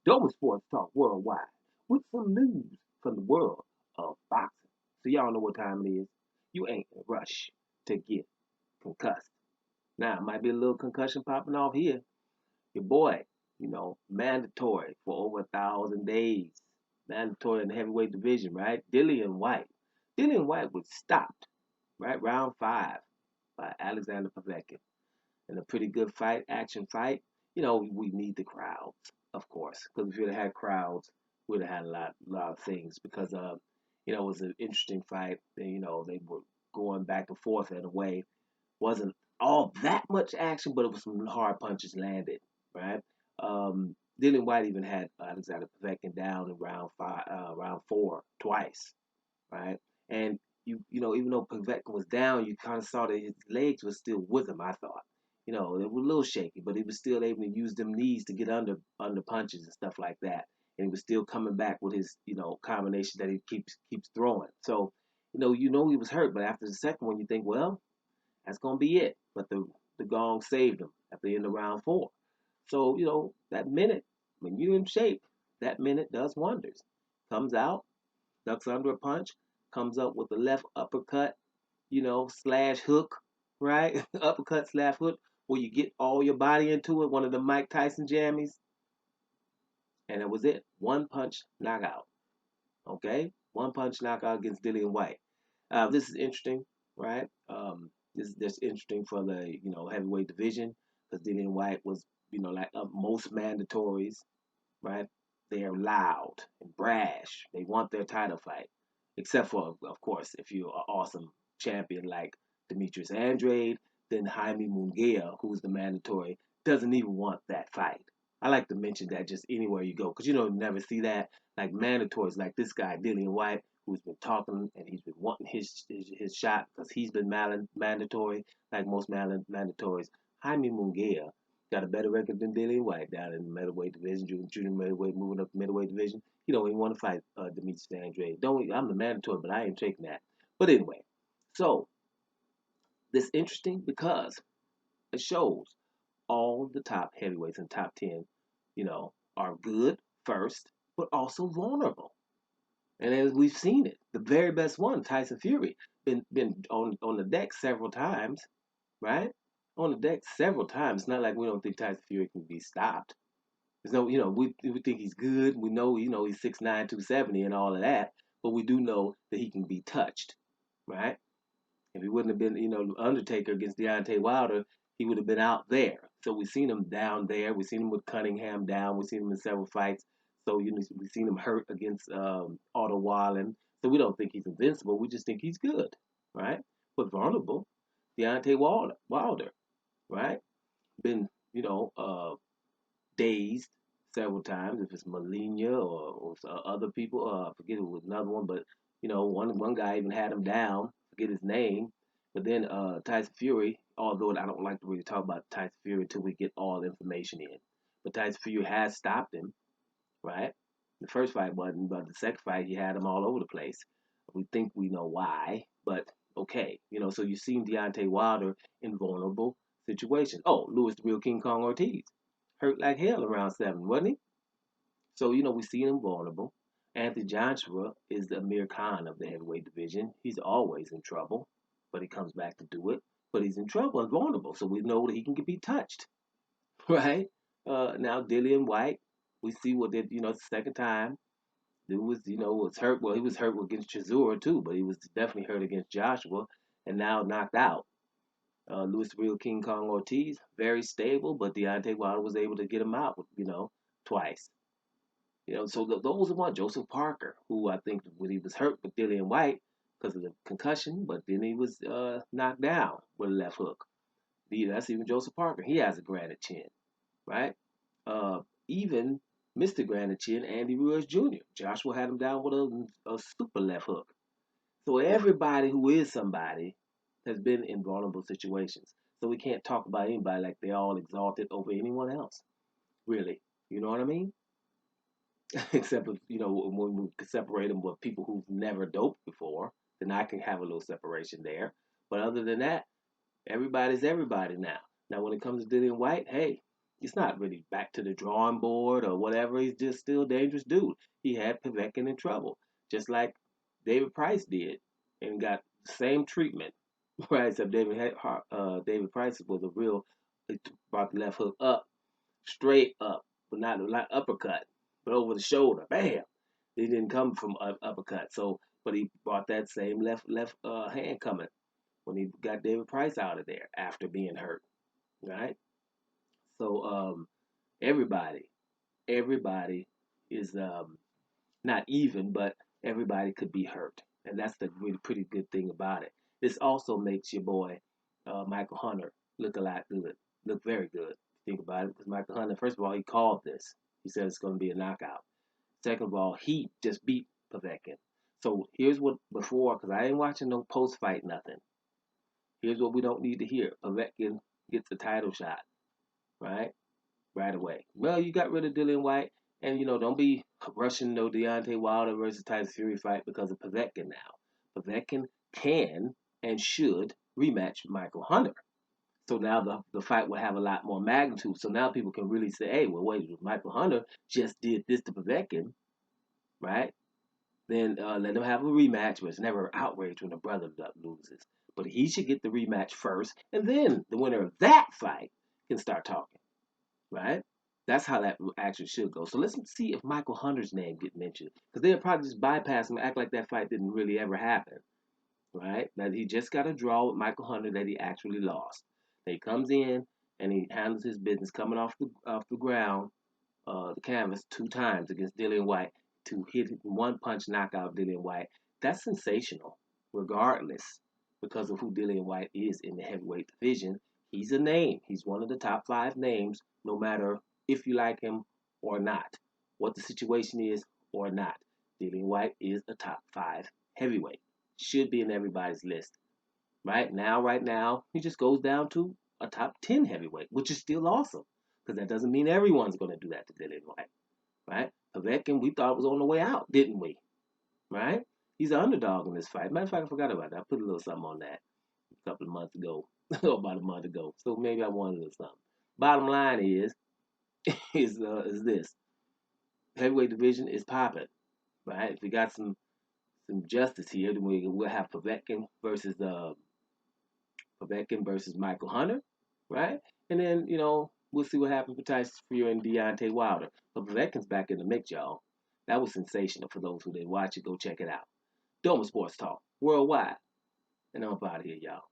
Dover Sports Talk Worldwide with some news from the world of boxing. So y'all know what time it is. You ain't in a rush to get concussed. Now, it might be a little concussion popping off here. Your boy, mandatory for over 1,000 days. Mandatory in the heavyweight division, right? Dillian Whyte. Dillian Whyte was stopped, right? Round 5 by Alexander Povetkin in a pretty good fight, action fight. We need the crowds, of course, because if we'd have had crowds, we'd have had a lot of things. Because it was an interesting fight. They were going back and forth in a way. Wasn't all that much action, but it was some hard punches landed, right? Dillian White even had Alexander Povetkin down in round 4 twice, right? And even though Povetkin was down, you kind of saw that his legs were still with him. I thought, they were a little shaky, but he was still able to use them knees to get under punches and stuff like that. And he was still coming back with his, combination that he keeps throwing. So, he was hurt, but after the second one, you think, well, that's gonna be it. But the gong saved him at the end of round 4. So, that minute, when you're in shape, that minute does wonders. Comes out, ducks under a punch, comes up with the left uppercut, slash hook, right? Uppercut slash hook, where you get all your body into it, one of the Mike Tyson jammies, and it was it. One punch knockout. Okay? One punch knockout against Dillian Whyte. This is interesting, right? This interesting for the heavyweight division because Dillian Whyte was like most mandatories, right? They're loud and brash. They want their title fight, except for, of course, if you're an awesome champion like Demetrius Andrade, then Jaime Munguia, who's the mandatory, doesn't even want that fight. I like to mention that just anywhere you go, because never see that like mandatories like this guy Dillian Whyte, who's been talking and he's been wanting his shot because he's been mandatory like most mandatories. Jaime Munguia got a better record than Dillian Whyte down in the middleweight division, junior middleweight, moving up the middleweight division. He don't even want to fight Demetrius Andrade. Don't I'm the mandatory, but I ain't taking that. But anyway, so this interesting because it shows all the top heavyweights and top 10, are good first, but also vulnerable. And as we've seen it, the very best one, Tyson Fury, been on the deck several times, right? On the deck several times. It's not like we don't think Tyson Fury can be stopped. There's no, we think he's good. We know, he's 6'9", 270 and all of that, but we do know that he can be touched, right? If he wouldn't have been, Undertaker against Deontay Wilder, he would have been out there. So we've seen him down there. We've seen him with Cunningham down. We've seen him in several fights. So we've seen him hurt against Otto Wallen. So we don't think he's invincible. We just think he's good, right? But vulnerable, Deontay Wilder, right? Been, dazed several times. If it's Molina or other people, I forget it was another one, but one guy even had him down. Forget his name. But then Tyson Fury, although I don't like to really talk about Tyson Fury until we get all the information in, but Tyson Fury has stopped him, right? The first fight wasn't, but the second fight he had him all over the place. We think we know why, but okay, so you've seen Deontay Wilder in vulnerable situations. Oh, Louis the Real King Kong Ortiz hurt like hell around 7, wasn't he? So, we see him vulnerable. Anthony Joshua is the Amir Khan of the heavyweight division. He's always in trouble, but he comes back to do it. But he's in trouble and vulnerable, so we know that he can be touched, right? Now, Dillian Whyte, we see what did, the second time. It was, was hurt. Well, he was hurt against Chisora too, but he was definitely hurt against Joshua and now knocked out. Louis Real King Kong Ortiz, very stable, but Deontay Wilder was able to get him out, twice. So those are one. Joseph Parker, who I think when he was hurt with Dillian Whyte because of the concussion, but then he was knocked down with a left hook. That's even Joseph Parker. He has a granite chin, right? Even Mr. Granite Chin, Andy Ruiz Jr. Joshua had him down with a super left hook. So everybody who is somebody has been in vulnerable situations. So we can't talk about anybody like they're all exalted over anyone else, really. You know what I mean? Except if, when we separate them with people who've never doped before, then I can have a little separation there. But other than that, everybody's everybody now. Now, when it comes to Dillian Whyte, hey, It's not really back to the drawing board or whatever. He's just still a dangerous dude. He had Povetkin in trouble, just like David Price did, and got the same treatment. Right? Except David Price was a real. He brought the left hook up, straight up, but not uppercut, but over the shoulder. Bam! He didn't come from uppercut. So, but he brought that same left hand coming when he got David Price out of there after being hurt. Right? So everybody, everybody is not even, but everybody could be hurt, and that's the really pretty good thing about it. This also makes your boy Michael Hunter look a lot good, look very good. Think about it, because Michael Hunter, first of all, he called this. He said it's going to be a knockout. Second of all, he just beat Povetkin. So here's what before, because I ain't watching no post fight nothing. Here's what we don't need to hear: Povetkin gets a title shot, right? Right away. Well, you got rid of Dillian Whyte, and don't be rushing no Deontay Wilder versus Tyson Fury fight because of Povetkin now. Povetkin can and should rematch Michael Hunter. So now the fight will have a lot more magnitude. So now people can really say, hey, well, wait, if Michael Hunter just did this to Povetkin, right? Then let him have a rematch, but it's never outrage when a brother loses. But he should get the rematch first, and then the winner of that fight can start talking, right? That's how that actually should go. So let's see if Michael Hunter's name get mentioned, because they'll probably just bypass him, act like that fight didn't really ever happen, right? That he just got a draw with Michael Hunter that he actually lost. He comes in and he handles his business, coming off the ground, the canvas 2 times against Dillian Whyte to hit one punch knockout Dillian Whyte. That's sensational, regardless, because of who Dillian Whyte is in the heavyweight division. He's a name. He's one of the top 5 names, no matter if you like him or not, what the situation is or not. Dillian Whyte is a top 5 heavyweight. Should be in everybody's list. Right now, he just goes down to a top 10 heavyweight, which is still awesome. Because that doesn't mean everyone's going to do that to Dillian Whyte, right? Povetkin, we thought was on the way out, didn't we? Right? He's an underdog in this fight. Matter of fact, I forgot about that. I put a little something on that a couple of months ago, or about a month ago. So maybe I wanted a little something. Bottom line is this: heavyweight division is popping, right? If we got some justice here, then we'll have Povetkin versus Michael Hunter, right? And then we'll see what happens with Tyson Fury and Deontay Wilder. But Povetkin's back in the mix, y'all. That was sensational. For those who didn't watch it, go check it out. Doma Sports Talk worldwide, and I'm up out of here, y'all.